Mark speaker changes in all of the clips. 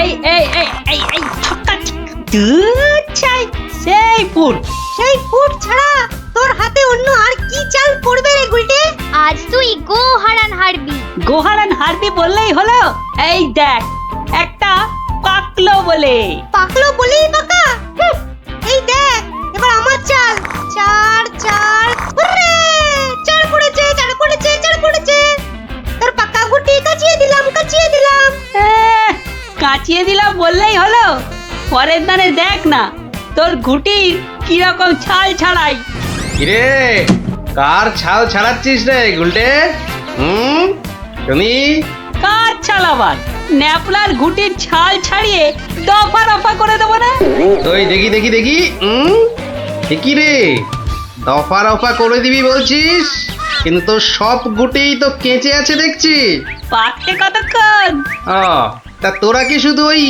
Speaker 1: এই এই এই এই এই ছক্কা সেই ফুট ছাড়া তোর হাতে অন্য আর কি চাল পড়বে রে গুলটে?
Speaker 2: আজ তুই গোহারান হারবি
Speaker 1: বললেই হলো। এই দেখ একটা পাকলো বলেই
Speaker 2: পাকা। এই দেখ এবার আমার চাল। চার হুররে! চার পড়েছে। তোর পাকা গুটি কাচিয়ে দিলাম।
Speaker 1: কাচিয়ে দিলাম বললেই হলো। পরের দানে দেখ না তোর ঘুটির কিরকম ছাল ছাড়াই।
Speaker 3: কিরে কার ছাল ছাড়াচ্ছিস রে গুলটে? শুনি
Speaker 1: কার ছাল আবার? ন্যাপলার ঘুটির ছাল ছাড়িয়ে দফা করে দেবো না?
Speaker 3: ওই দেখি কি রে দফা করে দিবি বলছিস, কিন্তু তোর সব গুটেই তো কেঁচে আছে দেখছি।
Speaker 1: পাকতে কতক্ষণ?
Speaker 3: তা তোরা কি শুধু ওই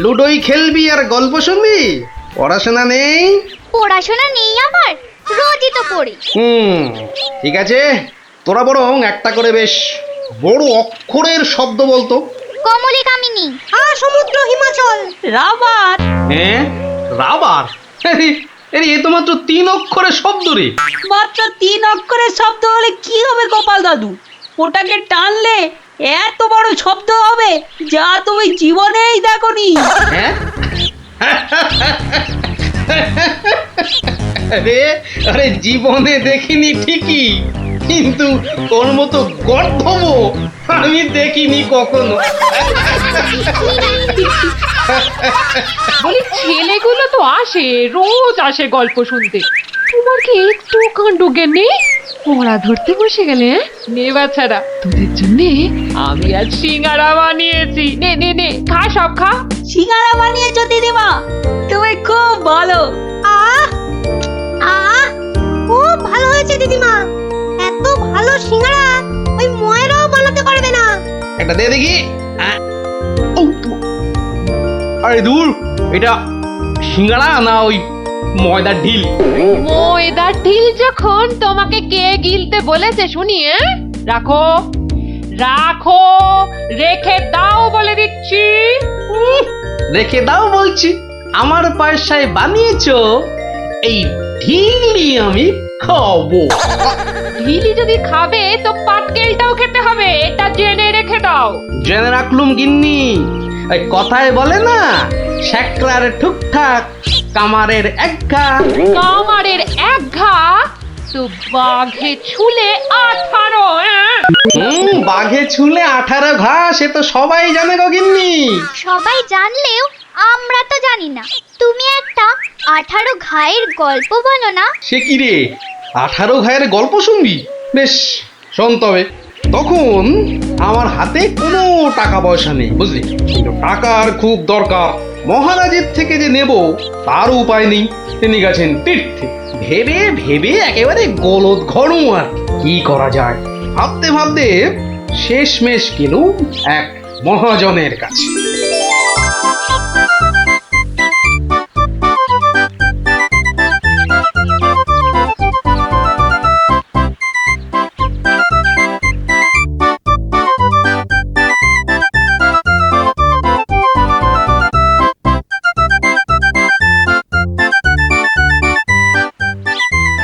Speaker 3: লুডোই খেলবি আর গল্প শুনবি? পড়াশোনা নেই?
Speaker 2: পড়াশোনা নেই আমার, রোজই তো পড়ি।
Speaker 3: ঠিক আছে, তোরা বরং একটা করে বেশ বড় অক্ষরের শব্দ বলতো।
Speaker 2: কমলি কামিনী, সমুদ্র হিমাচল,
Speaker 1: রাবার।
Speaker 3: হ্যাঁ রাবার? এ তো মাত্র 3 অক্ষরের শব্দ রে।
Speaker 1: মাত্র 3 অক্ষরের শব্দ হলে কি হবে গোপাল দাদু? ওটাকে টানলে এত বড় শব্দ হবে যা তুমি জীবনেই দেখোনি।
Speaker 3: হ্যাঁ আরে জীবনে দেখিনি ঠিকই, কিন্তু তোর মতো গর্ধব আমি দেখিনি কখনো।
Speaker 4: বলি ছেলেগুলো তো আসে, রোজ আসে গল্প শুনতে, তোমার কি একটু কাণ্ড জ্ঞান নেই? পড়া ধরতে বসে গেলে নে বাচ্চারা, তোদের জন্য আমি আজ সিঙ্গারা বানিয়েছি। নে খা, সব খা।
Speaker 1: সিঙ্গারা বানিয়েছো দিদিমা? তুমি খুব ভালো।
Speaker 2: খুব ভালো হয়েছে দিদিমা। এত ভালো সিঙ্গারা ওই ময়রাও বানাতে পারবে না।
Speaker 3: একটা দে দেখি। আরে দূর, এটা সিঙ্গারা না ওই ময়দার ঢিল?
Speaker 4: ময়দার ঢিল যখন তোমাকে কে গিলতে বলেছে শুনি? রাখো রেখে দাও বলে দিচ্ছি।
Speaker 3: রেখে দাও বলছি? আমার পয়সায় বানিয়েছো? এই ঢিলি আমি খাবো।
Speaker 4: ঢিলি যদি খাবে তো পাটকেলটাও খেতে হবে, এটা জেনে রেখে দাও।
Speaker 3: জেনে রাখলুম গিন্নি। ওই কথায় বলে না, শেকরার ঠুকঠাক কামারের এক ঘা।
Speaker 4: কামারের এক ঘা তো বাঘে ছুলে 18।
Speaker 3: বাঘে ছুলে 18 ঘা, সে তো সবাই জানে গো গিন্নি।
Speaker 2: সবাই জানলেও আমরা তো জানি না। তুমি একটা 18 ঘায়ের গল্প বলো না।
Speaker 3: সে কি রে, 18 ঘায়ের গল্প শুনবি? বেশ শোন তবে। তখন আমার হাতে কোনো টাকা পয়সা নেই বুঝলি, কিন্তু টাকার খুব দরকার। মহারাজের থেকে যে নেব তার উপায় নেই। তিনি গেছেন তীর্থে। ভেবে একেবারে গলদ ঘরম। আর কি করা যায় ভাবতে শেষমেশ গেলুম এক মহাজনের কাছে।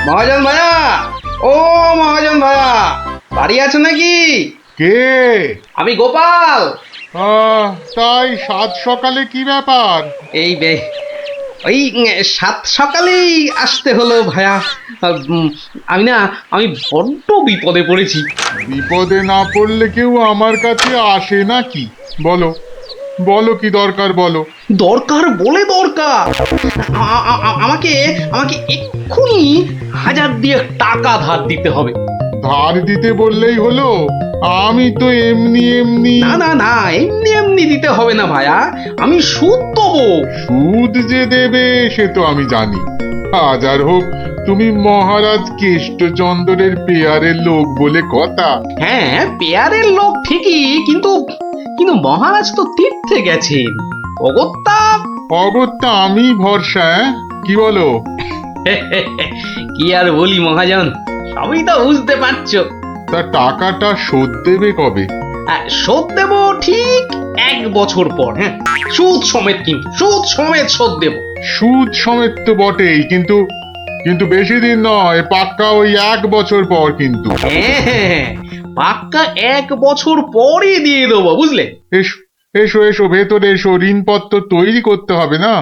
Speaker 3: মহাজন ভাইয়া, ও মহাজন ভাইয়া, বাড়ি আছে নাকি?
Speaker 5: কে?
Speaker 3: আমি গোপাল।
Speaker 5: তাই সাত সকালে কি ব্যাপার?
Speaker 3: এই ওই 7 সকালেই আসতে হলো ভাইয়া। আমি বড্ড বিপদে পড়েছি।
Speaker 5: বিপদে না পড়লে কেউ আমার কাছে আসে নাকি? বলো কি দরকার বলো।
Speaker 3: দরকার বলে দরকার। আমাকে এক্ষুনি 1000 দিয়ে টাকা ধার দিতে হবে।
Speaker 5: ধার দিতে বললেই হলো? আমি তো এমনি
Speaker 3: না এমনি দিতে হবে না ভাইয়া, আমি সুদ দেবো।
Speaker 5: সুদ যে দেবে সে তো আমি জানি। হাজার হোক তুমি মহারাজ কেষ্টচন্দ্রের পেয়ারের লোক বলে কথা।
Speaker 3: হ্যাঁ পেয়ারের লোক ঠিকই, কিন্তু মহারাজ তো তীর্থে গেছেন।
Speaker 5: অগত্যা আমি ভরসা। কি বলো?
Speaker 3: কি আর বলি মহাজন, সবই তো বুঝতে পারছো।
Speaker 5: তা টাকাটা শোধ দেবে কবে?
Speaker 3: শোধ দেব ঠিক 1 বছর পর। হ্যাঁ সুদ সমেত, কিন্তু সুদ সমেত শোধ দেব।
Speaker 5: সুদ সমেত তো বটেই, কিন্তু কিন্তু বেশি দিন নয়, পাক্কা ওই 1 বছর পর কিন্তু।
Speaker 3: হ্যাঁ, পাক্কা 1 বছর পরই দিয়ে দেবো, বুঝলে?
Speaker 5: এসো এসো এসো, ভেতরে এসো, ঋণপত্র তৈরি করতে হবে না?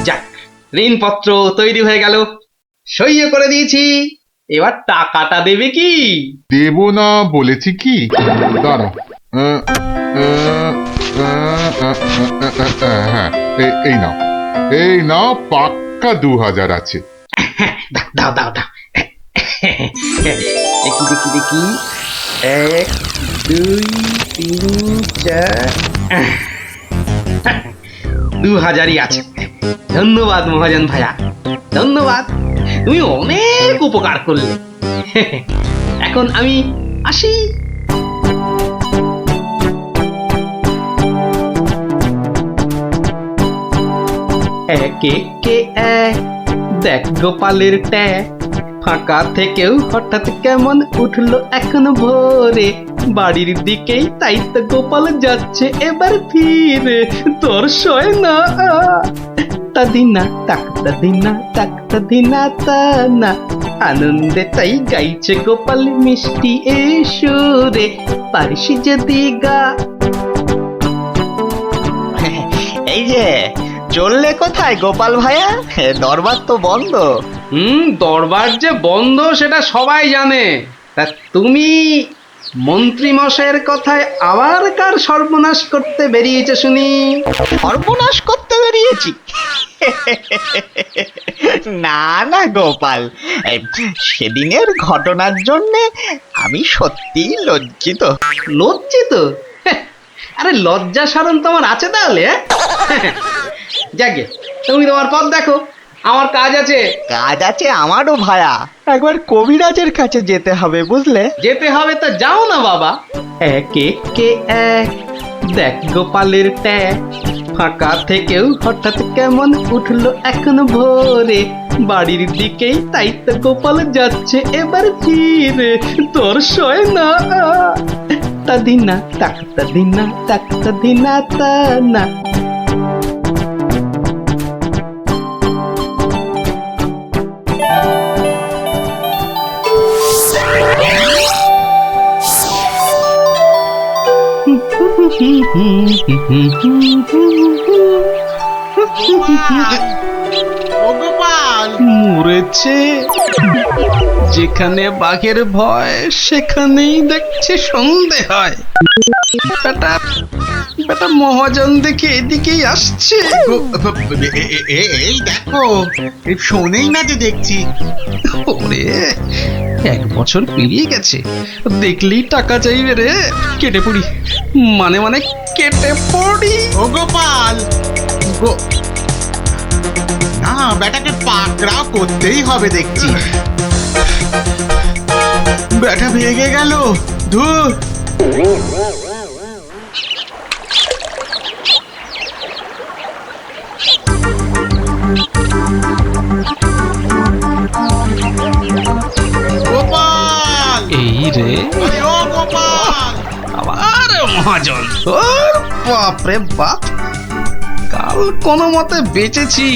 Speaker 3: যাক, ঋণপত্র তৈরি হয়ে গেল, সইও করে দিয়েছি। এবার টাকাটা দেবে কি?
Speaker 5: দেব না বলেছি কি? দাঁড়াও, হ্যাঁ, এই নাও, এই নাও, পাক্কা 2000 আছে।
Speaker 3: দাও দাও দাও। দেখি দেখি দেখি, 1 2 3 4, 2000ই আছে। ধন্যবাদ মহাজন ভাইয়া, ধন্যবাদ, তুমি অনেক উপকার করলে। এখন আমি আসি। এক একে এক, দেখ গোপালের ট্যাগ, ফাঁকা থেকেও হঠাৎ কেমন উঠলো এখন ভোরে, বাড়ির দিকেই তাই তো গোপাল যাচ্ছে এবার ফিরে, তোর সয় না তা দিনা তাকতা দিনা তাকতা দিনা তা না, আনন্দে তাই গাইছে গোপাল মিষ্টি এ সুরে, পারিস যদি গা।
Speaker 6: এই যে চললে কোথায় গোপাল ভাইয়া? দরবার তো বন্ধ।
Speaker 3: দরবার যে বন্ধ সেটা সবাই জানে, তা তুমি মন্ত্রী মশাইয়ের কথায় আবার কার সর্বনাশ করতে বেরিয়েছে শুনি?
Speaker 6: সর্বনাশ করতে বেরিয়েছি? না না গোপাল, সেদিনের ঘটনার জন্যে আমি সত্যিই লজ্জিত।
Speaker 3: লজ্জিত? আরে লজ্জা শরম তোমার আছে তাহলে? যাকে, তুমি তোমার পথ দেখো, আমার কাজ আছে।
Speaker 6: কাজ আছে আমারও ভায়া, একবার কবিরাজের কাছে যেতে হবে বুঝলে।
Speaker 3: যেতে হবে তো যাও না বাবা। এক একে এক, দেখ গোপালের ট্যাগ, ফাঁকা থেকেও হঠাৎ কেমন উঠলো এখন ভোরে, বাড়ির দিকেই তাই তো গোপাল যাচ্ছে এবার ফিরে, তোর সয় না তা দিনা তাকতা দিনা তাকতা দিনা তা না। মরেছে, যেখানে বাঘের ভয় সেখানেই দেখছে সন্ধে হয়। বেটা বেটা মহাজন দেখে এদিকেই আসছে।
Speaker 7: এই দেখো, শোনেই না যে দেখছি।
Speaker 3: ওরে, 1 বছর পেরিয়ে গেছে, দেখলেই টাকা চাইবে রে। কেটে পড়ি, মানে মানে কেটে পড়ি।
Speaker 7: ও গোপাল, না বেটাকে পাকড়াও করতেই হবে দেখছি। বেটা ভেগে গেল, ধুর। গোপাল,
Speaker 3: এই রে,
Speaker 7: আরে ও গোপাল,
Speaker 3: আবার মহাজন। ওর বাপরে বাপ, কাল কোনো মতে বেঁচেছি,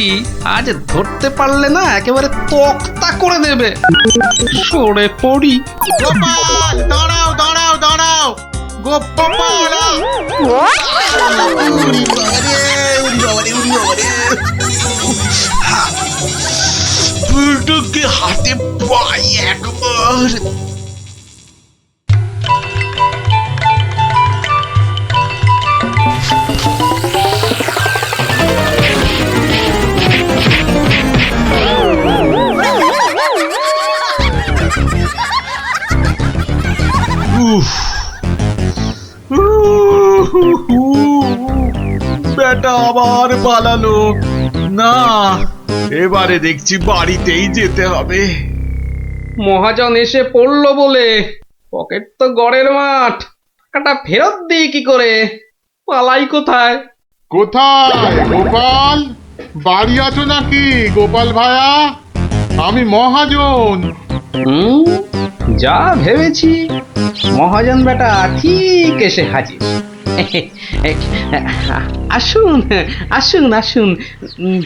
Speaker 3: আজ ধরতে পারলে না একেবারে তক্তা করে দেবে। সরে পড়ি।
Speaker 7: গোপাল, দাঁড়াও দাঁড়াও দাঁড়াও, গোপাল। উরি বাবারে, উরি বাবারে, উরি বাবারে। বুলটুকে হাতে পাই একবার। বেটা আবার পালালো। না, এবারে দেখছি বাড়িতেই যেতে হবে।
Speaker 3: মহাজন এসে পড়লো বলে, পকেট তো গড়ের মাঠ, টাকাটা ফেরত দিই কি করে? পালাই কোথায়?
Speaker 5: কোথায় গোপাল? বাড়ি আছো নাকি গোপাল ভায়া? আমি মহাজন।
Speaker 3: যা ভেবেছি মহাজন বেটা ঠিক এসে হাজির। আসুন আসুন আসুন,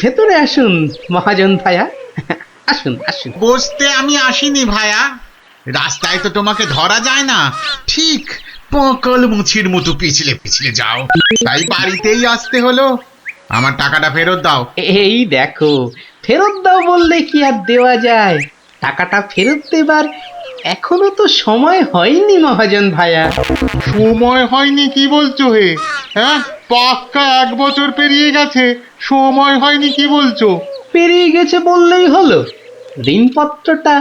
Speaker 3: ভেতরে আসুন মহাজন ভাইয়া, আসুন আসুন।
Speaker 7: বসতে আমি আসিনি ভায়া, রাস্তায় তো তোমাকে ধরা যায় না, ঠিক পকল মুছির মতো পিছলে পিছলে যাও, তাই বাড়িতেই আসতে হলো। আমার টাকাটা ফেরত দাও।
Speaker 3: এই দেখো, ফেরত দাও বললে কি আর দেওয়া যায়? টাকাটা ফেরত দেবার এখনো তো সময় হয়নি মহাজন ভাইয়া।
Speaker 5: সময় হয়নি কি বলছো হে? হ্যাঁ, পাক্কা 1 বছর পেরিয়ে গেছে, সময় হয়নি কি বলছো?
Speaker 3: পেরিয়ে গেছে বললেই হলো? ঋণপত্রটা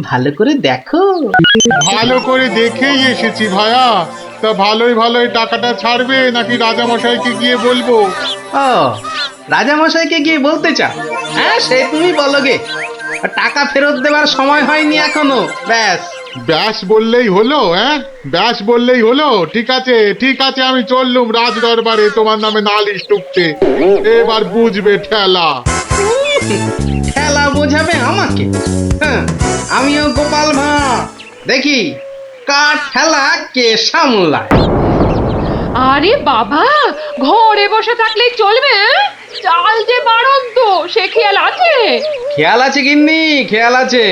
Speaker 3: ভালো করে দেখো।
Speaker 5: ভালো করে দেখেই এসেছি ভায়া। তা ভালোই ভালোই টাকাটা ছাড়বে নাকি রাজামশাইকে গিয়ে বলবো?
Speaker 3: ও, রাজামশাইকে গিয়ে বলতে চাও? হ্যাঁ, সে তুমি বলো গে। টাকা ফেরত দেবার সময় হয়নি এখনো, ব্যাস।
Speaker 5: ব্যাস বললেই হলো? হ্যাঁ, ব্যাস বললেই হলো? ঠিক আছে ঠিক আছে, আমি চললুম রাজ দরবারে তোমার নামে নালিশ টুকতে। এবার বুঝবে ঠেলা।
Speaker 3: ঠেলা বোঝাবে আমাকে? হ্যাঁ, আমিও গোপাল ভাঁড়, দেখি কার ঠেলা কে সামলায়।
Speaker 4: আরে বাবা, ঘরে বসে থাকলেই চলবে? চাল যে বাড়ন্ত, সে খেয়াল আছে?
Speaker 3: খেয়াল আছে গিন্নি, খেয়াল আছে,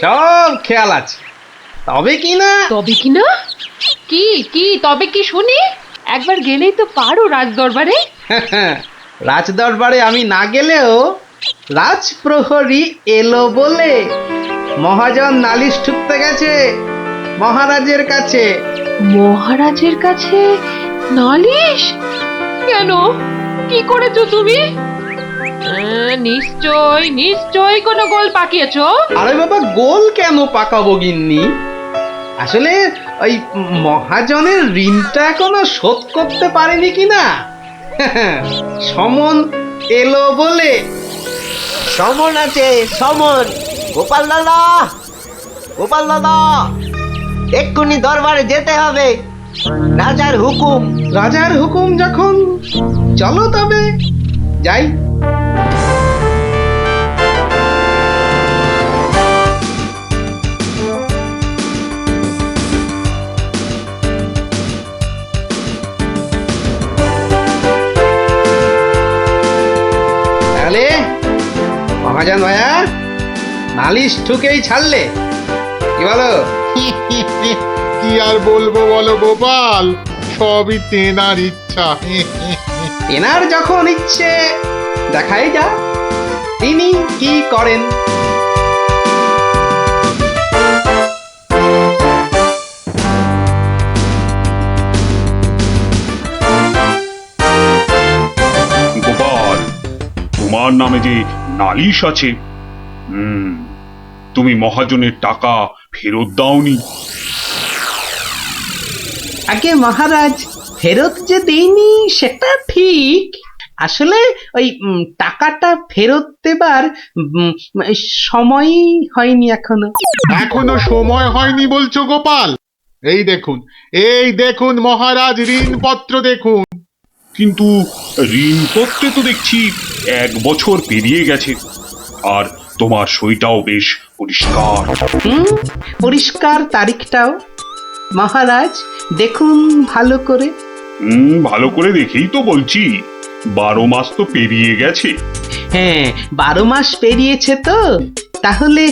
Speaker 3: সব খেয়াল আছে। তবে কি না,
Speaker 4: তবে কি না? কি কি তবে কি শুনি? একবার গেলেই তো পারো রাজ দরবারে।
Speaker 3: রাজ দরবারে আমি না গেলেও রাজপ্রহরী এলো বলে মহাজন নালিশ ঠুকতে গেছে মহারাজের কাছে।
Speaker 4: মহারাজের কাছে নালিশ? কেন, কি করেছো তুমি? নিশ্চয় নিশ্চয় কোনো গোল পাকিয়েছো।
Speaker 3: আরে বাবা, গোল কেন পাকাবো গিন্নি? আসলে ওই মহাজনের ঋণটা এখনো শোধ করতে পারেনি কিনা। সমন এলো বলে।
Speaker 6: সমন আছে, সমন। গোপাল দাদা, গোপাল দাদা, এক্ষুনি দরবারে যেতে হবে, রাজার হুকুম।
Speaker 3: রাজার হুকুম যখন, চলো তবে যাই। তাহলে মহাজন ভাইয়া নালিশ ঠুকেই ছাড়লে, কি বলো?
Speaker 5: কি আর বলবো বলো গোপাল, সবই তেনার ইচ্ছা।
Speaker 3: এনার যখন ইচ্ছে, দেখাই যা তিনি কি করেন।
Speaker 8: গোপাল, তোমার নামে যে নালিশ আছে, তুমি মহাজনের টাকা ফেরত দাওনি।
Speaker 3: আগে মহারাজ, ফেরত যে দেইনি সেটা ঠিক, আসলে ওই টাকাটা ফেরত দেবার সময় হয়নি এখনো।
Speaker 5: এখনো সময় হয়নি বলছো গোপাল? এই দেখুন মহারাজ, ঋণপত্র দেখুন।
Speaker 8: কিন্তু ঋণপত্রে তো দেখছি 1 বছর পেরিয়ে গেছে, আর তোমার সইটাও বেশ পরিষ্কার।
Speaker 3: পরিষ্কার তারিখটাও। মহারাজ দেখুন ভালো করে।
Speaker 8: ভালো করে দেখেই তো বলছি, 12 মাস তো পেরিয়ে গেছে।
Speaker 3: হ্যাঁ, 12 মাস পেরিয়েছে তো, তাহলে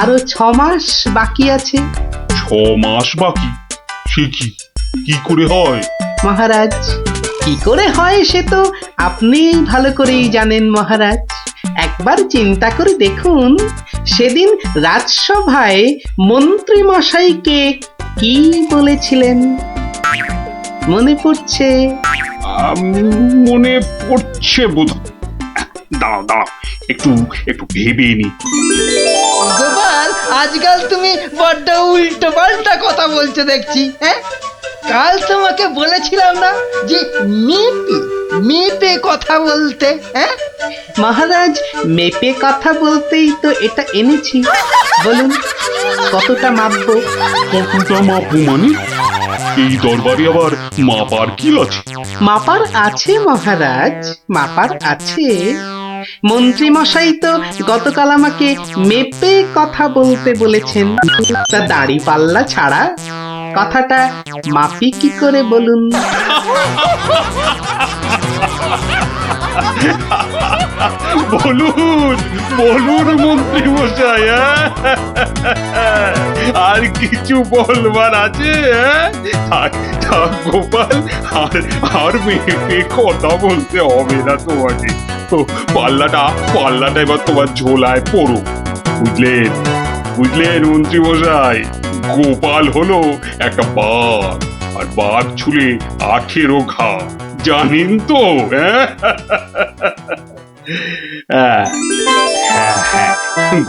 Speaker 3: আরো 6 মাস বাকি আছে।
Speaker 8: 6 মাস বাকি? সে কি করে হয়?
Speaker 3: মহারাজ, কি করে হয় সে তো আপনি ভালো করেই জানেন মহারাজ। একবার চিন্তা করে দেখুন, সেদিন রাজসভায় মন্ত্রী মশাইকে কি বলেছিলেন, মনে পড়ছে?
Speaker 8: মনে পড়ছে বোধ। দাঁড়াও দাঁড়াও, একটু একটু ভেবে নি।
Speaker 1: গোপাল, আজকাল তুমি বড্ড উল্টো পাল্টা কথা বলছো দেখছি। হ্যাঁ, কাল তোমাকে বলেছিলাম না যে মেপে মেপে কথা বলতে? হ্যাঁ
Speaker 3: মহারাজ, মেপে কথা বলতেই তো এটা এনেছি। বলুন কতটা মাপবো?
Speaker 8: কতটা মাপবো মানে? এই দরবারে আবার মাপার কি আছে?
Speaker 3: মাপার আছে মহারাজ, মাপার আছে।
Speaker 1: মন্ত্রী মশাই তো গতকাল আমাকে মেপে কথা বলতে বলেছেন। তা দাড়ি পাল্লা ছাড়া কথাটা মাপি কি করে বলুন?
Speaker 8: বলুন বলুন মন্ত্রী মশাই, আর কিছু বলবার আছে? থাক থাক গোপাল, আর মেয়েকে কথা বলতে হবে না তোমাকে। তো পাল্লাটা এবার তোমার ঝোলায় পড়ো। বুঝলেন বুঝলেন মন্ত্রী মশাই, গোপাল হলো একটা বাঘ, আর বাঘ ছুলে 18 ঘা, জানেন তো? হ্যাঁ হ্যাঁ হ্যাঁ,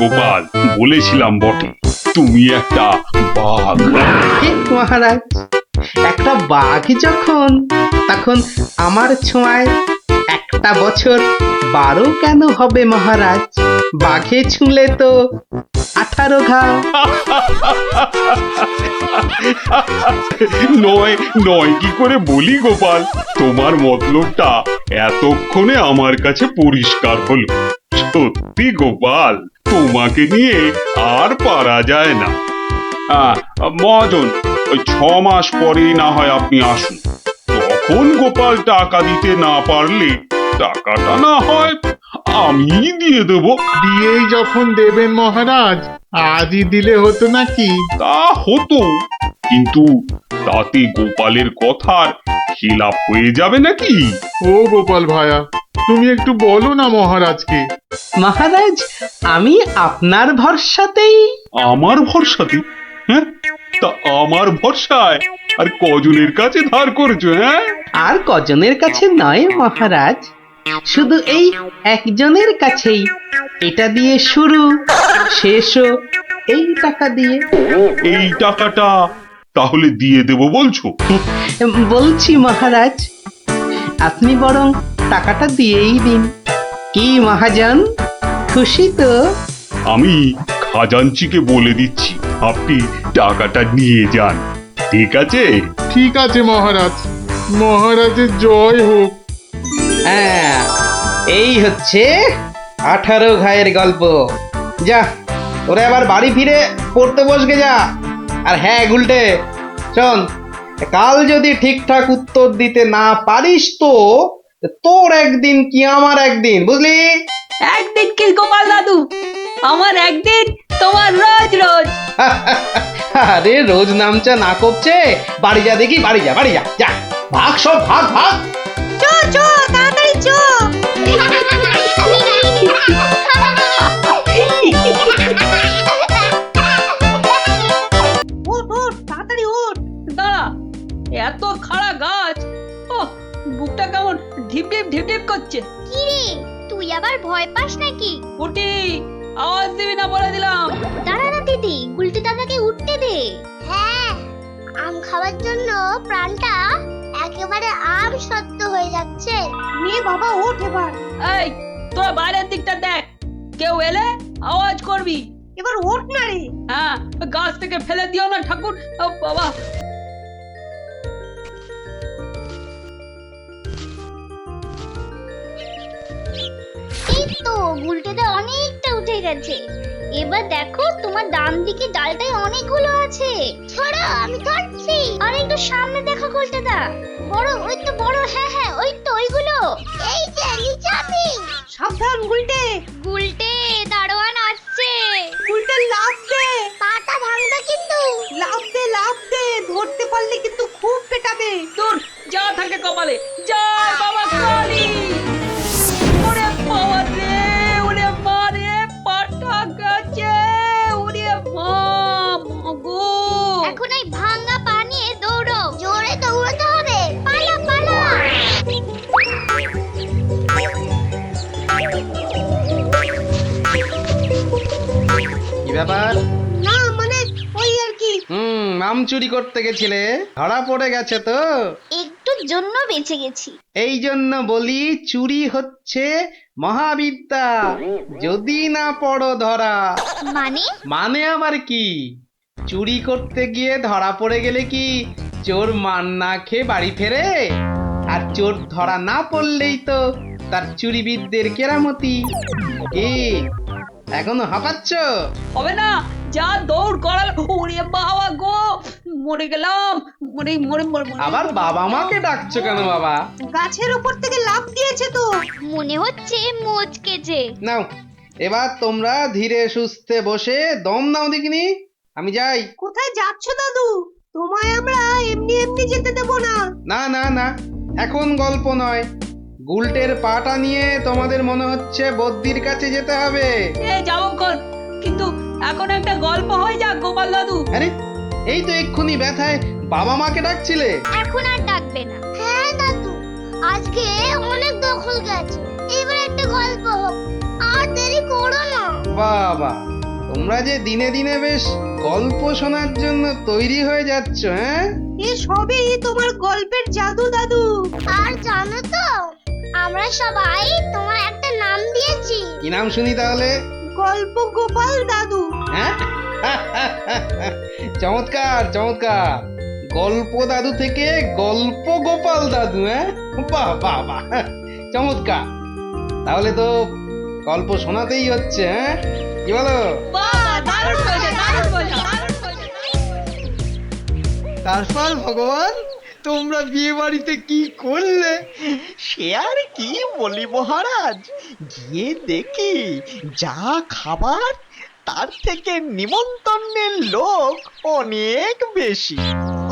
Speaker 8: গোপাল বলেছিলাম বটে, তুমি একটা বাঘ।
Speaker 1: ঠিক মহারাজ, একটা বাঘ যখন, তখন আমার ছোঁয়ায় একটা বছর 12 কেন হবে মহারাজ? বাঘে ছুঁলে তো 18 ঘা।
Speaker 8: নয় নয় কি করে বলি গোপাল, তোমার মতলবটা এতক্ষণে আমার কাছে পরিষ্কার হলো। সত্যি গোপাল, তোমাকে নিয়ে আর পারা যায় না। মহাজন, ওই 6 মাস পরেই না হয় আপনি আসুন, তখন গোপাল টাকা দিতে না পারলে টাকাটা না হয় আমি দিয়ে দেবো।
Speaker 5: দিয়েই যখন দেবেন মহারাজ, আজই দিলে হতো নাকি?
Speaker 8: তা হতো, কিন্তু তাতে গোপালের কথার খিলাপ হয়ে যাবে নাকি?
Speaker 5: ও গোপাল ভায়া, তুমি একটু বলো না মহারাজকে।
Speaker 1: মহারাজ, আমি আপনার ভরসাতেই।
Speaker 8: আমার ভরসাতে? হ্যাঁ, তা আমার ভরসায় আর কজনের কাছে ধার করেছো? হ্যাঁ,
Speaker 1: আর কজনের কাছে নয় মহারাজ, শুধু এই একজনের কাছেই। এটা দিয়ে শুরু, শেষও এই টাকা দিয়ে।
Speaker 8: এই টাকাটা তাহলে দিয়ে দেবো বলছো?
Speaker 1: বলছি মহারাজ, আপনি বরং টাকাটা দিয়েই দিন। কি মহাজন, খুশি তো?
Speaker 8: আমি খাজাঞ্চিকে বলে দিচ্ছি, আপনি টাকাটা নিয়ে যান, ঠিক আছে?
Speaker 5: ঠিক আছে মহারাজ, মহারাজের জয় হোক।
Speaker 1: হ্যাঁ, এই হচ্ছে 18 ঘায়ের গল্প। যা, ওরা আবার বাড়ি ফিরে পড়তে বসবে যা। আর হ্যাঁ গুলটে, শোন, কাল যদি ঠিকঠাক উত্তর দিতে না পারিস তো তোর একদিন কি আমার একদিন, বুঝলি?
Speaker 9: একদিন কি গোপাল দাদু, আমার একদিন, তোমার রোজ রোজ।
Speaker 1: আরে রোজ নামচা না করছে, বাড়ি যা দেখি, বাড়ি যা, বাড়ি যা, যা ভাগ, সব ভাগ ভাগ।
Speaker 9: চো চো তাড়াতাড়ি চো। ওঠ ওঠ তাড়াতাড়ি ওঠ। দাঁড়া, এত খাড়া গাছ, ও বুকটা কেমন ঢিপ ঢিপ ঢিপ ঢিপ করছে।
Speaker 2: কি রে, তুই আবার ভয় পাস নাকি?
Speaker 9: উঠি, আওয়াজ দিবি না বলে দিলাম।
Speaker 2: দাঁড়া না দিদি, গুলটি দাদাকে উঠতে দে। হ্যাঁ, আম খাওয়ার জন্য প্রাণটা একেবারে আম সত্য হয়ে যাচ্ছে।
Speaker 9: নে বাবা ওঠ এবার। এই তোর বাইরের দিকটা দেখ, কেউ এলে আওয়াজ করবি। এবার ওঠ না রে। হ্যাঁ, গাছ থেকে ফেলে দিও না ঠাকুর। ও বাবা,
Speaker 2: এই তো গুলটেতে অনেকটা উঠে গেছে। এবার দেখো, তোমার ডান দিকে ডালটায় অনেকগুলো আছে। ছড়ো, আমি ধরছি। আর একটু সামনে দেখো গুলটেদা, বড়, ওই তো বড়, হ্যাঁ হ্যাঁ ওই তো ওইগুলো। এই যে নিচে আমি।
Speaker 9: সাবধান গুলটে।
Speaker 2: গুলটে, দারোয়ান আসছে।
Speaker 9: গুলটে লাফ দে।
Speaker 2: পাটা ভাঙবে কিন্তু।
Speaker 9: লাফ দে লাফ দে, ধরতে পারলে কিন্তু খুব পেটাবে। দূর যা থাকে কপালে, জয় বাবা কালী। ওরে বাবা রে, ওরে মা রে, পাটা গেছে। ওরে মা, মাগো।
Speaker 2: এখন এই ভাঙা পা নিয়ে দৌড়ো। জোরে দৌড়াতে হবে। পালা পালা।
Speaker 1: কি ব্যাপার?
Speaker 9: না মানে ওই আর কি।
Speaker 1: আম চুরি করতে গেছিলে, ধরা পড়ে গেছে তো?
Speaker 2: একটুর জন্য বেঁচে গেছি।
Speaker 1: এই জন্য বলি, চুরি হচ্ছে মহাবিদ্যা, যদি না পড়ো ধরা।
Speaker 2: মানে?
Speaker 1: মানে আবার কি? চুরি করতে গিয়ে ধরা পড়ে গেলে কি চোর মান না খেয়ে বাড়ি ফেরে? আর চোর ধরা না পড়লেই তো
Speaker 3: তার চুরিবিদদের কেরামতি। কি এখনো হাঁপাচ্ছ?
Speaker 9: হবে না, যা দৌড় করাবে। ওরে বাবা গো, মরে গেলাম, মরে মরে মরে মরে।
Speaker 3: আবার বাবা মাকে ডাকছো কেন বাবা?
Speaker 9: গাছের উপর থেকে লাফ দিয়েছে তো।
Speaker 2: মনে হচ্ছে মোচকেছে।
Speaker 3: নাও এবার তোমরা ধীরে সুস্থে বসে দম নাও দেখিনি। আমি যাই।
Speaker 9: কোথায় যাচ্ছ দাদু? তোমায় আমরা এমনি এমনি যেতে দেব না।
Speaker 3: না না না, এখন গল্প নয়। গুলটের পাটা নিয়ে তোমাদের মনে হচ্ছে বদ্যির কাছে যেতে হবে।
Speaker 9: যাবো কর, কিন্তু এখন একটা গল্প হয়ে যাক গোপাল দাদু।
Speaker 3: আরে এই তো এক্ষুনি ব্যথায় বাবা মাকে ডাকছিলে।
Speaker 2: এখন আর ডাকবে না। হ্যাঁ দাদু, আজকে অনেক দখল গেছে, এবার একটা গল্প হোক, আর দেরি করো না।
Speaker 3: বাবা, তোমরা যে দিনে দিনে বেশ গল্প শোনার জন্য তৈরি হয়ে যাচ্ছ। হ্যাঁ,
Speaker 9: এ সবই তোমার গল্পের জাদু দাদু।
Speaker 2: আর জানো তো, আমরা সবাই তোমার একটা নাম দিয়েছি।
Speaker 3: কি নাম শুনি তাহলে?
Speaker 9: গল্প গোপাল দাদু।
Speaker 3: হ্যাঁ চমৎকার চমৎকার, গল্প দাদু থেকে গল্প গোপাল দাদু। হ্যাঁ, বাহ বাহ বাহ, চমৎকার। তাহলে তো গল্প শোনাতেই হচ্ছে। হ্যাঁ, কি বলো?
Speaker 1: তারপর ভগবান, তোমরা বিয়ে বাড়িতে কি করলে?
Speaker 6: সে আর কি বলি মহারাজ, গিয়ে দেখি যা খাবার তার থেকে নিমন্ত্রণের লোক অনেক বেশি।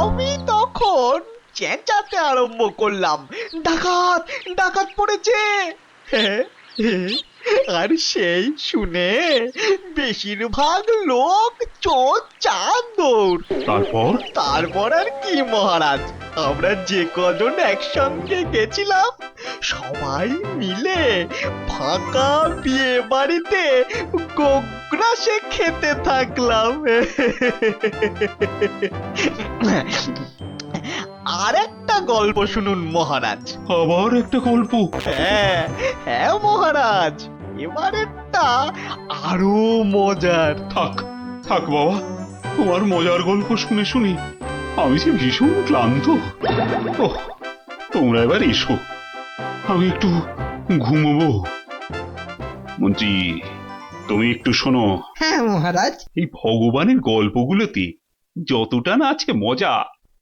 Speaker 6: আমি তখন চেঁচাতে আরম্ভ করলাম, ডাকাত ডাকাত পড়েছে। আর সেই শুনে বেশিরভাগ লোক চোর চাঁদ দৌড়। তারপর আর কি মহারাজ, আমরা যে কজন একসঙ্গে গেছিলাম সবাই মিলে ফাঁকা বিয়ে বাড়িতে গোগ্রাসে খেতে থাকলাম। আর একটা গল্প শুনুন মহারাজ।
Speaker 8: আবার একটা গল্প?
Speaker 6: হ্যাঁ হ্যাঁ মহারাজ, এবারেরটা আরো মজার।
Speaker 8: থাক থাক বাবা, তোমার মজার গল্প শুনে শুনে আমি যে ভীষণ ক্লান্ত। ওহ, তোমরা এবার এসো, আমি একটু ঘুমোবো। মন্ত্রী, তুমি একটু শোনো।
Speaker 1: হ্যাঁ মহারাজ।
Speaker 8: এই ভগবানের গল্পগুলোতে যতটা না আছে মজা,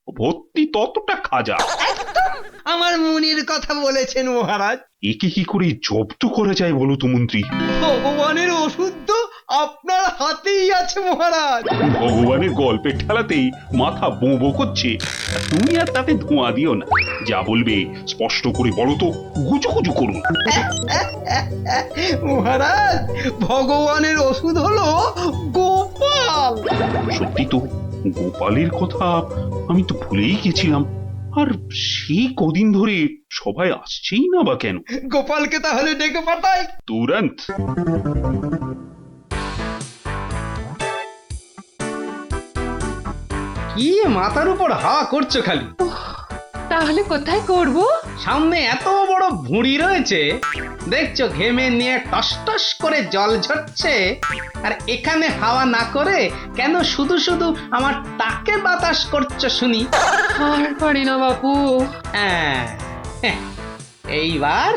Speaker 8: ভর্তি ততটা খাজা।
Speaker 1: আমার মনের কথা বলেছেন মহারাজ।
Speaker 8: একে কি করে জব্দ করা যায় বলো তো মন্ত্রী?
Speaker 1: ভগবানের ওষুধ তো আপনার হাতেই আছে মহারাজ।
Speaker 8: ভগবানের গল্পের ঠেলাতেই মাথা বোঁ করছে, আর তুমি আর তাতে ধোঁয়া দিও না। যা বলবে স্পষ্ট করে বলো তো, গুজু গুজু করুন।
Speaker 1: মহারাজ, ভগবানের ওষুধ হলো গোপাল।
Speaker 8: সত্যি তো, গোপালের কথা আমি তো ভুলেই গেছিলাম। আর সেই কদিন ধরে সবাই আসছেই না বা কেন?
Speaker 1: গোপালকে তাহলে ডেকে পাঠাই।
Speaker 8: তুরন্ত।
Speaker 3: কি মাথার উপর হাওয়া করছো খালি?
Speaker 4: তাহলে কোথায় করব?
Speaker 3: সামনে এত বড় ভুঁড়ি রয়েছে, দেখছো ঘেমে নিয়ে টস টস করে জল ঝরছে, আর এখানে হাওয়া না করে কেন শুধু শুধু আমার টাকে বাতাস করছো শুনি?
Speaker 4: আর পারি না বাপু।
Speaker 3: হ্যাঁ, এইবার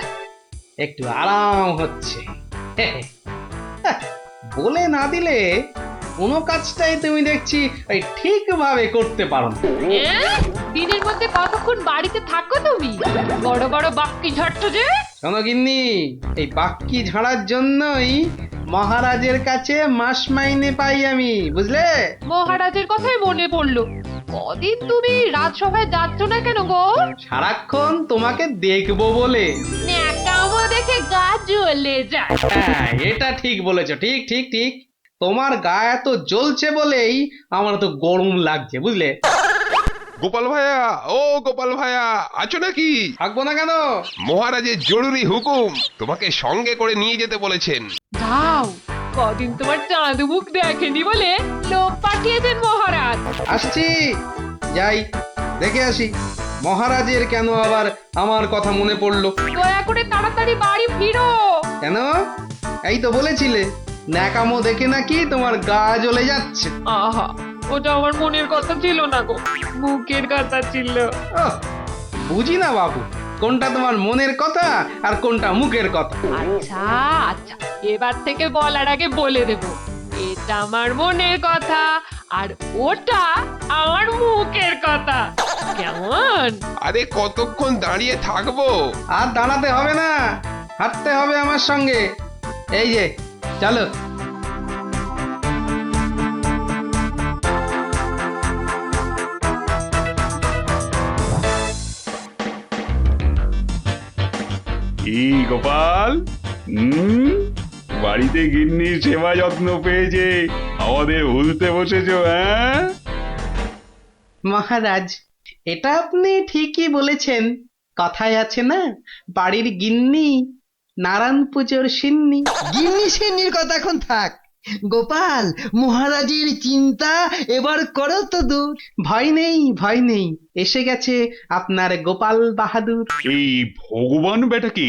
Speaker 3: একটু আরাম হচ্ছে। বলে না দিলে কোনো কাজটাই তুমি দেখছি ওই ঠিকভাবে করতে পারো না।
Speaker 4: দিনের মধ্যে কতক্ষণ বাড়িতে থাকো তুমি? বড় বড় বাক্কি ঝাড়ছো যে।
Speaker 3: শোনো গিন্নি, এই বাক্কি ঝাড়ার জন্যই মহারাজের কাছে মাস মাইনে পাই আমি, বুঝলে?
Speaker 4: মহারাজের কথাই মনে পড়লো, কদিন তুমি রাজসভায় যাচ্ছ না কেন গো?
Speaker 3: সারাক্ষণ তোমাকে দেখবো বলে।
Speaker 4: ন্যাকামো দেখে গা জ্বলে যায়।
Speaker 3: হ্যাঁ, এটা ঠিক বলেছো, ঠিক ঠিক ঠিক। তোমার গা এত জ্বলছে বলেই আমার তো গরম লাগছে, বুঝলে?
Speaker 10: গোপাল ভাইয়া, ও গোপাল ভাইয়া, আছো নাকি?
Speaker 3: থাকবো না কেন?
Speaker 10: মহারাজের জরুরি হুকুম, তোমাকে সঙ্গে করে নিয়ে যেতে বলেছেন।
Speaker 4: যাও, কদিন তোমার চাঁদ মুখ দেখেনি বলে লোক পাঠিয়েছেন মহারাজ।
Speaker 3: আসছি, যাই দেখে আসি মহারাজের কেন আবার আমার কথা মনে পড়লো।
Speaker 4: দয়া করে তাড়াতাড়ি বাড়ি ফিরো।
Speaker 3: কেন? এই তো বলেছিলে ন্যাকামো দেখে নাকি তোমার গা জ্বলে যাচ্ছে।
Speaker 4: আহা, ওটা আমার মনের কথা ছিল না গো, মুখের কথা ছিল।
Speaker 3: ওহ, বুঝি না বাবু, কোনটা তোমার মনের কথা আর কোনটা মুখের কথা।
Speaker 4: আচ্ছা আচ্ছা, এবার থেকে বলার আগে বলে দেব, এটা আমার মনের কথা আর ওটা আমার মুখের কথা। কেমন?
Speaker 10: আরে কতক্ষণ দাঁড়িয়ে থাকবো?
Speaker 3: আর দাঁড়াতে হবে না, হাঁটতে হবে আমার সঙ্গে। এই যে চলো।
Speaker 8: কি গোপাল, বাড়িতে গিন্নির সেবা যত্ন পেয়েছে, আমাদের ভুলতে বসেছো? হ্যাঁ
Speaker 3: মহারাজ, এটা আপনি ঠিকই বলেছেন। কথায় আছে না, বাড়ির গিন্নি নারায়ণ পুজোর সিন্নি।
Speaker 1: গিন্নি সেন্নির কথা এখন থাক। গোপাল, মহারাজের চিন্তা এবার করো তো দূর।
Speaker 3: ভয় নেই, ভয় নেই, এসে গেছে আপনার গোপাল বাহাদুর।
Speaker 8: এই ভগবান বেটাকে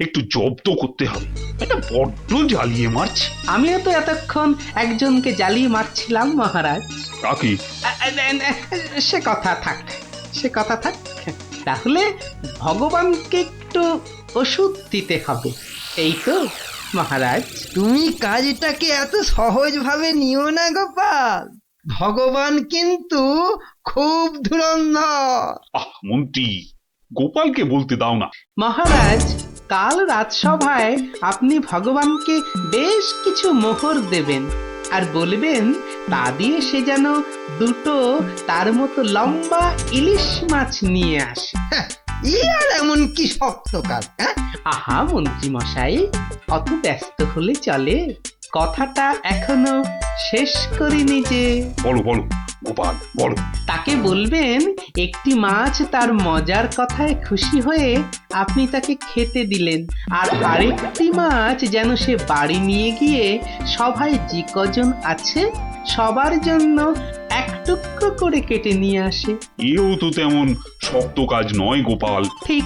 Speaker 8: একটু জব্দ করতে হবে, এটা বড্ড জ্বালিয়ে মারছে।
Speaker 3: আমিও তো এতক্ষণ একজনকে জ্বালিয়ে মারছিলাম মহারাজ।
Speaker 8: কাকে?
Speaker 3: সে কথা থাক, সে কথা থাক। তাহলে ভগবানকে একটু ওষুধ দিতে হবে, এই তো মহারাজ।
Speaker 1: তুমি কাজটাকে এত সহজভাবে নিও না গোপাল, ভগবান কিন্তু খুব ধুরন্ধর।
Speaker 8: মন্ত্রী, গোপালকে বলতে দাও না।
Speaker 3: মহারাজ, কাল রাজসভায় আপনি ভগবানকে বেশ কিছু মোহর দেবেন আর বলবেন তা দিয়ে সে যেন দুটো তার মতো লম্বা ইলিশ মাছ নিয়ে আসে।
Speaker 1: ই আর এমন কি শক্ত কাজ?
Speaker 3: আহা মন্ত্রী মশাই, অত ব্যস্ত হলে চলে? কথাটা এখনো শেষ করিনি যে।
Speaker 8: বলো বলো গোপাল, বলো।
Speaker 3: তাকে বলবেন একটি মাছ তার মজার কথায় খুশি হয়ে আপনি তাকে খেতে দিলেন, আর আরেকটি মাছ যেন সে বাড়ি নিয়ে গিয়ে সবাই যে কজন আছে সবার জন্য এক টুকরো করে কেটে নিয়ে আসে।
Speaker 8: এও তো তেমন শক্ত কাজ নয় গোপাল।
Speaker 3: ঠিক,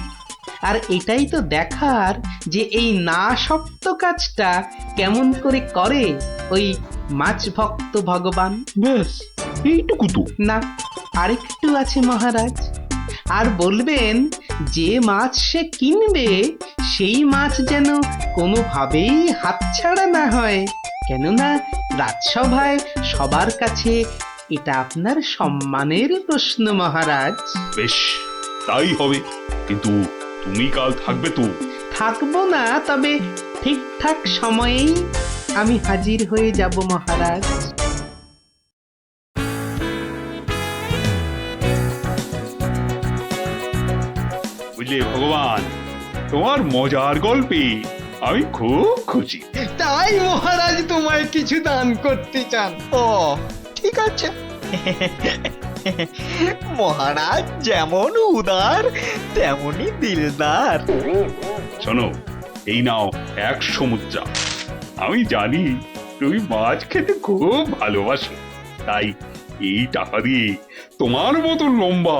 Speaker 3: আর এটাই তো দেখার যে এই না শক্ত কাজটা কেমন করে করে ওই মাছ ভক্ত ভগবান।
Speaker 8: ব্যাস এইটুকু তো?
Speaker 3: না, আরেকটু আছে মহারাজ। আর বলবেন যে মাছ সে কিনবে সেই মাছ যেন কোনোভাবেই হাতছাড়া না হয়, কেননা রাজসভায় সবার কাছে এটা আপনার সম্মানের প্রশ্ন মহারাজ।
Speaker 8: বেশ, তাই হবে, কিন্তু তুমি কাল থাকবে তো?
Speaker 3: থাকবো না, তবে ঠিকঠাক সময়েই আমি হাজির হয়ে যাব মহারাজ।
Speaker 8: বুঝলে ভগবান, তোমার মজার গল্পে আমি খুব খুশি।
Speaker 1: তাই মহারাজ তোমায় কিছু দান করতে চান।
Speaker 6: ও ঠিক আছে। মহারাজ যেমন উদার তেমনি দিলদার।
Speaker 8: শোনো, এই নাও 100 মুদ্রা। আমি জানি তুমি মাছ খেতে খুব ভালোবাসো, তাই এই টাকা দিয়ে তোমার মতো লম্বা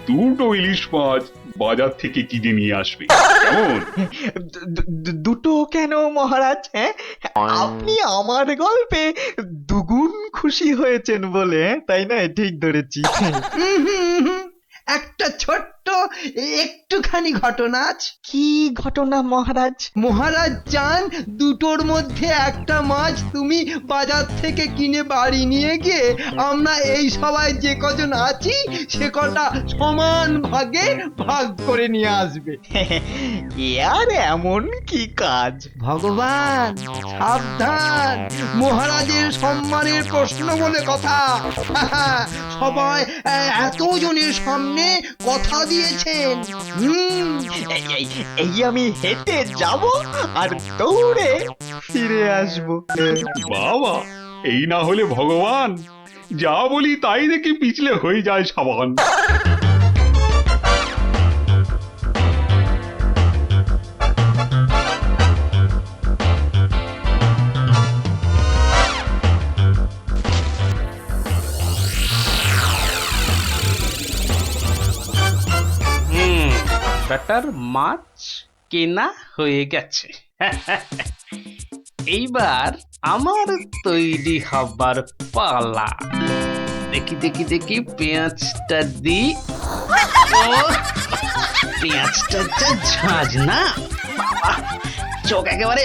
Speaker 8: দুটো ইলিশ মাছ বাজার থেকে কিনে নিয়ে আসবে, কেমন?
Speaker 6: দুটো কেন মহারাজ? হ্যাঁ, আপনি আমার গল্পে দুগুণ খুশি হয়েছেন বলে, তাই না? ঠিক ধরেছি।
Speaker 1: একটা ছোট্ট একটুখানি ঘটনা আছে।
Speaker 6: কি ঘটনা মহারাজ?
Speaker 1: মহারাজ চান দুটোর মধ্যে একটা মাছ তুমি বাজার থেকে কিনে বাড়ি নিয়ে গিয়ে আমরা এই সবাই যে কজন আছি সে কটা সমান ভাগে ভাগ করে নিয়ে আসবে।
Speaker 6: আর এমন কি কাজ?
Speaker 1: ভগবান সাবধান, মহারাজের সম্মানের প্রশ্ন বলে কথা। সবাই এতজনের সামনে কথা দিয়েছেন।
Speaker 6: এই আমি হেঁটে যাব আর দৌড়ে ফিরে আসবো।
Speaker 8: বাবা, এই না হলে ভগবান, যা বলি তাই দেখি পিছলে হয়ে যায় সাবান।
Speaker 3: ব্যাটার মাছ কেনা হয়ে গেছে। এইবার আমার তৈরি হবার পালা। দেখি দেখি দেখি পেঁয়াজটা দি। পেঁয়াজটা যা ঝাঁজ না, বাবা, চোখ একেবারে।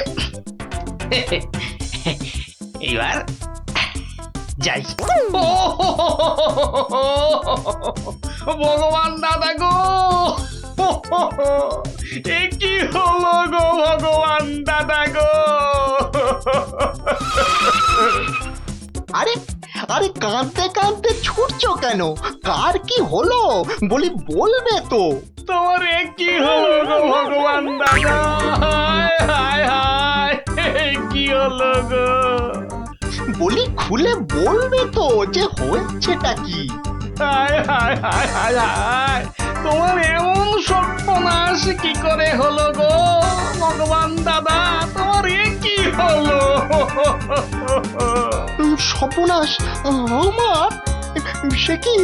Speaker 3: এবার যাই। ভগবান দাদা গো, এ কি হলো গো ভগবান দাদা গো।
Speaker 6: আরে আরে কাঁদতে কাঁদতে ছুটছো কেন? কার কি হলো বলি, বলবে তো।
Speaker 3: তোমার এ কি হলো গো ভগবান দাদা, হায় হায় হায়, এ কি হলো গো।
Speaker 6: বলি খুলে বলবে তো যে হয়েছেটা কি।
Speaker 3: হায় হায় হায় হায় হায়, তোমার এমন সর্বনাশ কি করে হলো গো ভগবান দাদা, তোমার এ কি হলো।
Speaker 6: সর্বনাশ আমার? সে কি?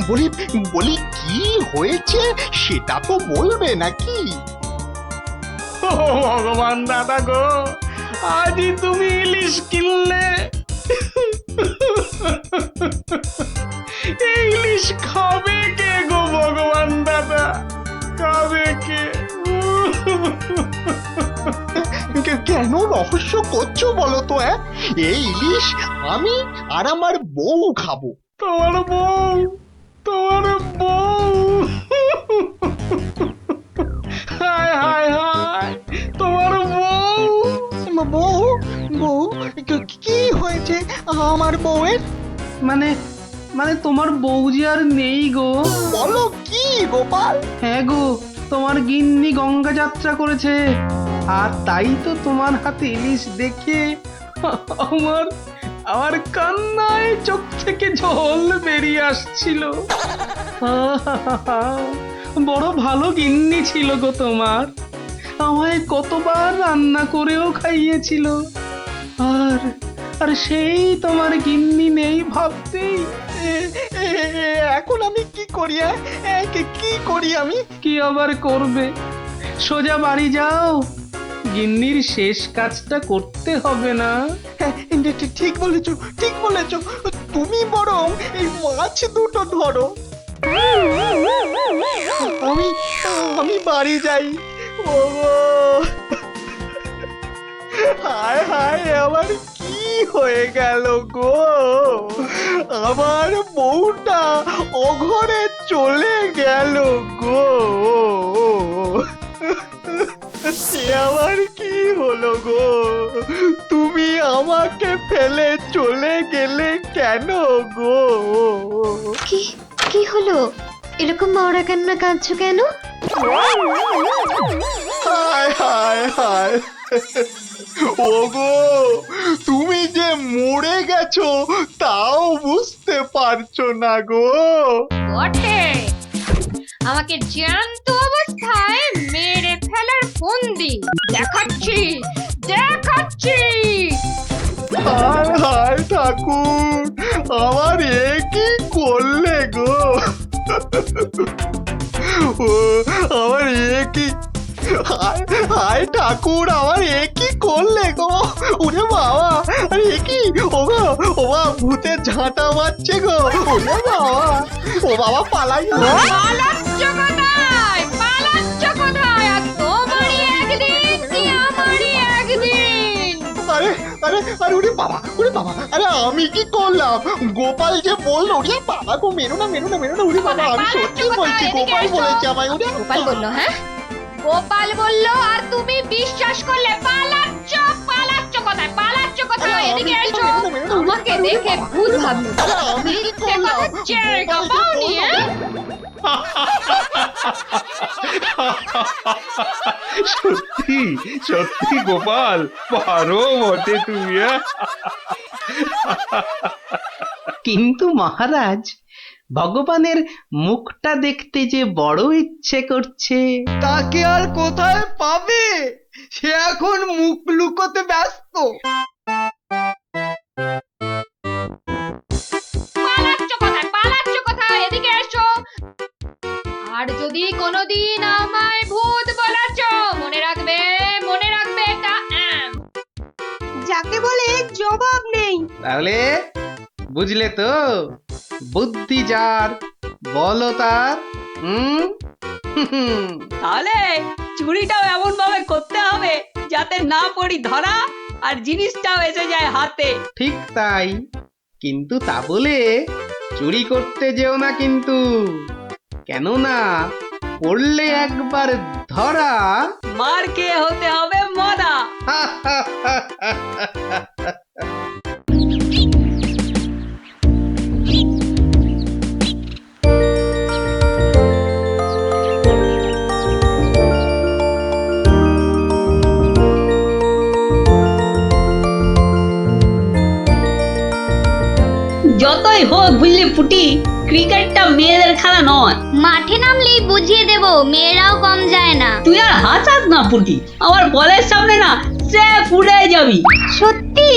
Speaker 6: বলি বলি কি হয়েছে সেটা তো বলবে নাকি?
Speaker 3: ও ভগবান দাদা গো, আজই তুমি ইলিশ কিনলে, এই ইলিশ খাবে কে গো ভগবান দাদা, খাবে কে?
Speaker 6: কেন রহস্য করছো বলো তো? এই ইলিশ আমি আর আমার বউ খাবো।
Speaker 3: তোমার বউ, তোমার বউ, হায় হায় হায়, তোমার বউ।
Speaker 6: বউ বউ কি হয়েছে আমার বউয়ের?
Speaker 3: মানে মানে তোমার বউ যে আর নেই গো।
Speaker 6: বলো কি গোপাল?
Speaker 3: হ্যাঁ গো, তোমার গিন্নি গঙ্গা যাত্রা করেছে, আর তাই তো তোমার হাতে ইলিশ দেখে আমার আমার কান্নায় চোখ থেকে জল বেরিয়ে আসছিল। বড় ভালো গিন্নি ছিল গো তোমার, আমায় কতবার রান্না করেও খাইয়েছিল। আর আর সেই তোমার গিন্নি নেই ভাবতেই
Speaker 6: এখন আমি কি করি? কি করি আমি?
Speaker 3: কি আবার করবে, সোজা বাড়ি যাও, গিন্নির শেষ কাজটা করতে হবে না?
Speaker 6: ঠিক বলেছো, ঠিক বলেছো। তুমি বরং এই মাছ দুটো ধরো, আমি আমি বাড়ি যাই। ওগো, হায় হায়, আমার কি হয়ে গেল গো? আমার বউটা অঘরে চলে গেল গো। আমার কি হলো গো? তুমি আমাকে ফেলে চলে গেলে কেন গো?
Speaker 2: কি কি হলো? এরকম মরা কান্না কাঁদছো কেন?
Speaker 6: হায় হায় হায়, ওগো, তুমি যে মরে গেছো তাও বুঝতে পারছো না গো।
Speaker 4: বটে, আমাকে জ্যান্ত অবস্থায় মেরে ফেলার ফন্দি দেখাচ্ছি দেখাচ্ছি।
Speaker 6: হায় হায় ঠাকুর, আমার এ কি করলে গো? ও আমার এ কি, হায় হায় ঠাকুর, আমার এ কি করলে গো? ওরে বাবা, আরে এ কি? ও গো, ও বাবা, ভূতের ঝাঁটা মারছে গো। ওরে বাবা, ও বাবা, পালাই।
Speaker 4: পালাচ্ছ কোথায়? পালাচ্ছ কোথায়? আর তোমারই একদিন কি আমারই একদিন।
Speaker 6: আরে আরে আরে, ওরে বাবা, ওরে বাবা, আরে আমি কি করলাম? গোপাল যে বললো, ওরে বাবা গো, মেরো না মেরো না মেরো না, ওরে বাবা, আমি সত্যি বলছি, গোপাল বলেছে আমায়। ওরে
Speaker 4: গোপাল বললো? হ্যাঁ, গোপাল বললো আর তুমি বিশ্বাস করলে? পালাচ্ছ পালাচ্ছ কোথায়? পালাচ্ছ কোথায়? এদিকে এসো, আমাকে দেখে ভূত ভাবলো। মিথ্যে কথা জায়গা পাওনি?
Speaker 8: সত্যি সত্যি গোপাল, পারো বটে তুমি।
Speaker 3: কিন্তু মহারাজ, ভগবানের মুখটা দেখতে যে বড় ইচ্ছে করছে।
Speaker 1: তাকে আর কোথায় পাবে? সে এখন মুখ লুকোতে ব্যস্ত।
Speaker 4: পালাচ্ছ কোথায়? পালাচ্ছ কোথায়? এদিকে এসো। আর যদি কোনোদিন আমায় ভূত বলাচ্ছ, মনে রাখবে, মনে রাখবে এটা।
Speaker 9: যাকে বলে জবাব নেই।
Speaker 3: তাহলে বুঝলে তো, বুদ্ধি যার বলো তার।
Speaker 9: তাহলে চুরিটাও এমন ভাবে করতে হবে যাতে না পড়ি ধরা আর জিনিসটাও এসে যায় হাতে।
Speaker 3: ঠিক তাই, কিন্তু তা বলে চুরি করতে যেও না কিন্তু, কেননা পড়লে একবার ধরা।
Speaker 9: মার খেয়ে হতে হবে মরা। যতই হোক বুঝলি পুটি, ক্রিকেটটা মেয়েদের খেলা নয়।
Speaker 2: মাঠে নামলেই বুঝিয়ে দেব, মেয়েরাও কম যায় না।
Speaker 9: তুই আর হাসাস না পুটি, আমার বলের সামনে না সে ফুড়ে যাবি।
Speaker 2: সত্যি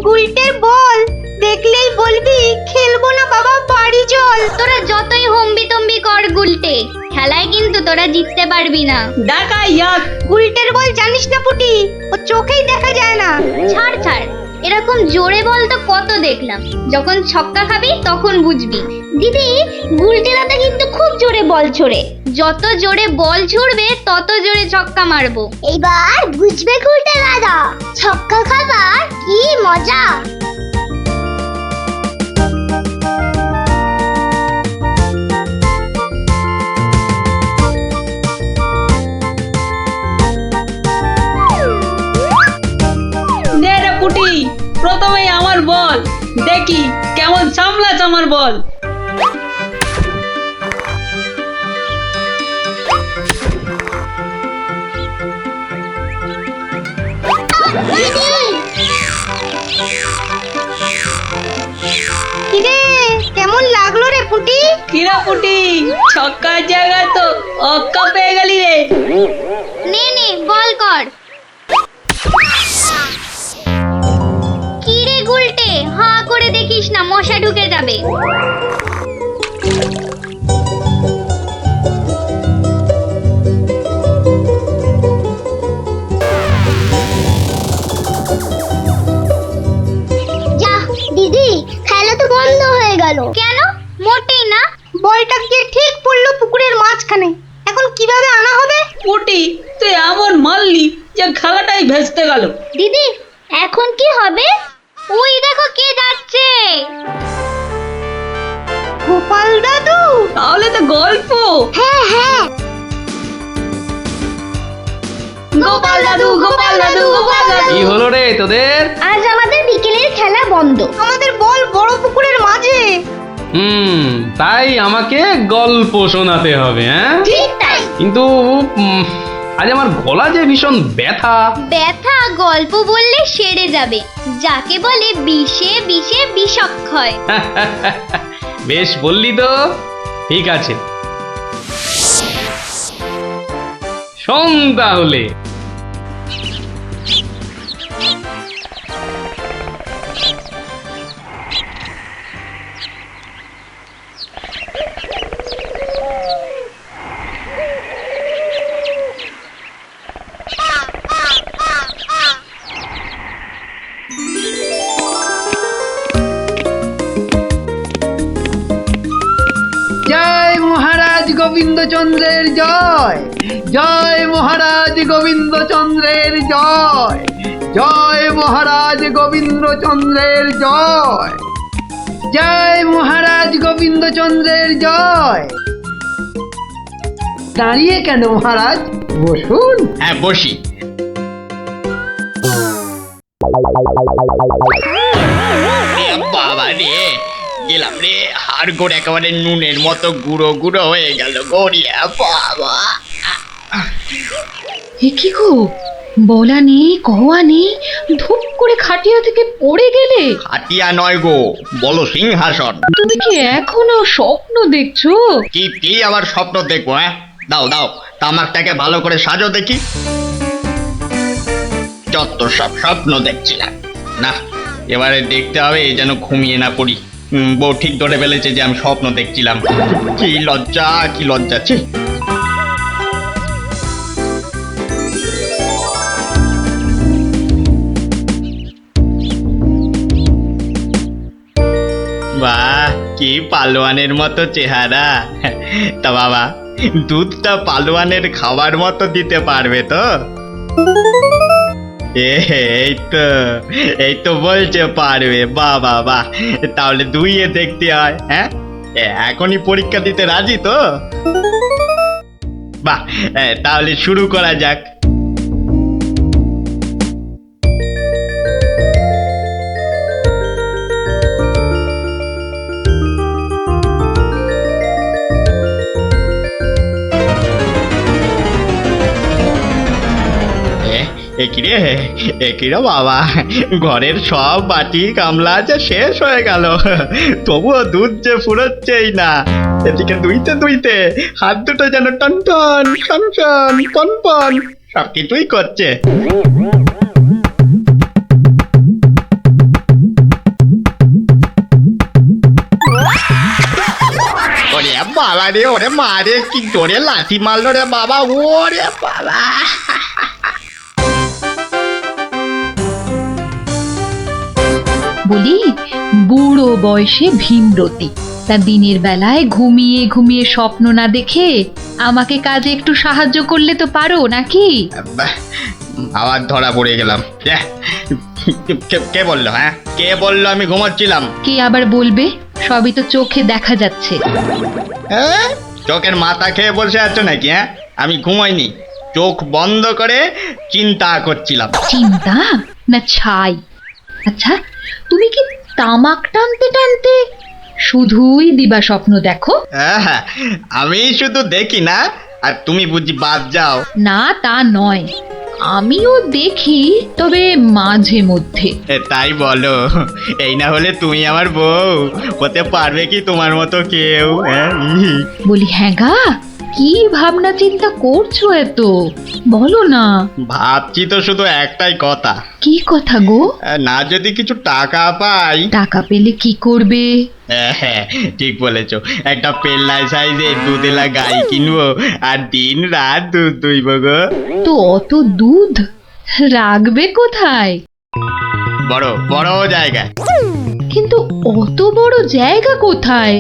Speaker 2: গুলটের বল দেখলেই বলবি খেলবো না বাবা, বাড়ি চল। তোরা যতই হম্বি তম্বি কর গুলটে, খেলায় কিন্তু তোরা জিততে পারবি না।
Speaker 9: ডাকা ইয়াক।
Speaker 2: গুলটের বল জানিস না পুটি, ও চোখেই দেখা যায় না। ছাড় ছাড়, এরকম জোরে বল তো কত দেখলাম, যখন ছক্কা খাবি তখন বুঝবি। দিদি, গুলটে দাদা কিন্তু খুব জোরে বল ছোড়ে, যত জোরে বল ছুড়বে তত জোরে ছক্কা মারবো। এইবার বুঝবে গুলটে দাদা, ছক্কা খাবার কি মজা।
Speaker 9: নে রে পুটি, প্রথমেই আমার বল, দেখি কেমন সামলাস আমার বল।
Speaker 2: কিরে, কেমন লাগলো রে পুটি?
Speaker 9: কিরা পুটি, ছক্কার জায়গায় তো অক্কা পেয়ে গেলি রে।
Speaker 2: নে নে বল কর। কিরে গুলটে, হাঁ করে দেখিস না, মশা ঢুকে যাবে। যা দিদি, খেলা তো বন্ধ হয়ে গেল। কেন? মোটেই না, বলটা গিয়ে ঠিক পড়লো পুকুরের মাঝখানে। এখন কিভাবে আনা হবে?
Speaker 9: পুটি, তুই এমন মারলি যে খেলাটাই ভেস্তে গেল।
Speaker 2: দিদি, এখন কি হবে? ওই দেখো কে যাচ্ছে। গোপাল দাদু।
Speaker 9: তাহলে তো গল্প।
Speaker 2: হ্যাঁ হ্যাঁ,
Speaker 9: গোপাল দাদু, গোপাল দাদু, গোপাল দাদু।
Speaker 3: কি হলো রে তোদের?
Speaker 2: আজ আমাদের বিকেলের খেলা বন্ধ। আমাদের বল বড় পুকুরের মাঝে।
Speaker 3: তাই আমাকে গল্প শোনাতে হবে, হ্যাঁ?
Speaker 2: ঠিক তাই।
Speaker 3: কিন্তু আজ আমার গলা যে ভীষণ ব্যথা।
Speaker 2: ব্যথা গল্প বললে সেরে যাবে, যাকে বলে বিষে বিষে বিষক্ষয়।
Speaker 3: বেশ বললি তো, ঠিক আছে, শোন তাহলে। জয় মহারাজ গোবিন্দচন্দ্রের জয়, জয় মহারাজ গোবিন্দচন্দ্রের জয়, জয় মহারাজ গোবিন্দচন্দ্রের জয়, জয় মহারাজ গোবিন্দচন্দ্রের জয়। দাঁড়িয়ে কেন মহারাজ, বসুন।
Speaker 7: হ্যাঁ বসি। বাবা রে, গেলাম রে, হাড় গোড় একেবারে নুনের মতো গুঁড়ো গুঁড়ো হয়ে গেল গড়িয়া। বাবা,
Speaker 4: এ কি গো, বলা নেই কওয়া নেই, ধুপ করে খাটিয়া থেকে পড়ে গেলে।
Speaker 7: হাটিয়া নয় গো, বলো সিংহাসন।
Speaker 4: তুমি কি এখনো স্বপ্ন দেখছো?
Speaker 7: কি কি আবার স্বপ্ন দেখবো? হ্যাঁ, দাও দাও, তামাকটাকে ভালো করে সাজো দেখি। যত সব স্বপ্ন দেখছিলাম, না এবারে দেখতে হবে যেন ঘুমিয়ে না পড়ি। বউ ঠিক ধরে ফেলেছে যে আমি স্বপ্ন দেখছিলাম। কি লজ্জা, কি লজ্জা। ছি। বাহ, কি পালোয়ানের মতো চেহারা। তা বাবা,
Speaker 6: দুধটা পালোয়ানের খাবার মতো দিতে পারবে তো? এই তো বলছে পারবে। বাহ বাহ বাহ, তাহলে দুইয়ে দেখতে হয়। হ্যাঁ, এখনই পরীক্ষা দিতে রাজি তো? বাহ, তাহলে শুরু করা যাক। একিরে বাবা, ঘরের সব বাটি গামলা যে শেষ হয়ে গেল, তবুও দুধ যে ফুরোচ্ছেই না। এদিকে দুইতে দুইতে হাত দুটো যেন টন টন টন টন পন পন সব কিছুই করছে। ওরে বাবা রে, ওরে মা রে, কি জোরে লাথি মারলো রে বাবা, ওরে বাবা।
Speaker 4: বলি, বুড়ো বয়সে ভীমরতি, তা দিনের বেলায় ঘুমিয়ে ঘুমিয়ে স্বপ্ন না দেখে আমাকে কাজে একটু সাহায্য করলে তো পারো নাকি?
Speaker 6: আবার ধরা পড়ে গেলাম। কে বললো? হ্যাঁ, কে বললো আমি ঘুমাচ্ছিলাম?
Speaker 4: কে আবার বলবে? সবই তো চোখে দেখা যাচ্ছে।
Speaker 6: চোখের মাথা খেয়ে বসে আছো নাকি? হ্যাঁ, আমি ঘুমাইনি, চোখ বন্ধ করে চিন্তা করছিলাম।
Speaker 4: চিন্তা না ছাই? আচ্ছা, তুমি কি তামাক টানতে টানতে শুধুই দিবা স্বপ্ন দেখো?
Speaker 6: হ্যাঁ, আমি শুধু দেখি না, আর তুমি বুঝি বাদ যাও?
Speaker 4: না, তা নয়, আমিও দেখি, তবে মাঝে মধ্যে।
Speaker 6: তাই বলো? এই না হলে তুমি আমার বউ হতে পারবে কি তোমার মতো কেউ?
Speaker 4: বলি, হ্যাঁ গা, কি ভাবনা চিন্তা করছো এত? বলো না।
Speaker 6: ভাবছি তো শুধু একটাই কথা।
Speaker 4: কি কথা গো?
Speaker 6: না যদি কিছু টাকা পাই।
Speaker 4: টাকা পেলে কি করবে?
Speaker 6: হ্যাঁ, ঠিক বলেছো, একটা পেল্লাই সাইজের দুধেলা গাই কিনবো আর দিন রাত দুধ দুইব গো।
Speaker 4: তো অত দুধ রাখবে কোথায়?
Speaker 6: বড় বড় জায়গায়।
Speaker 4: কিন্তু অত বড় জায়গা কোথায়?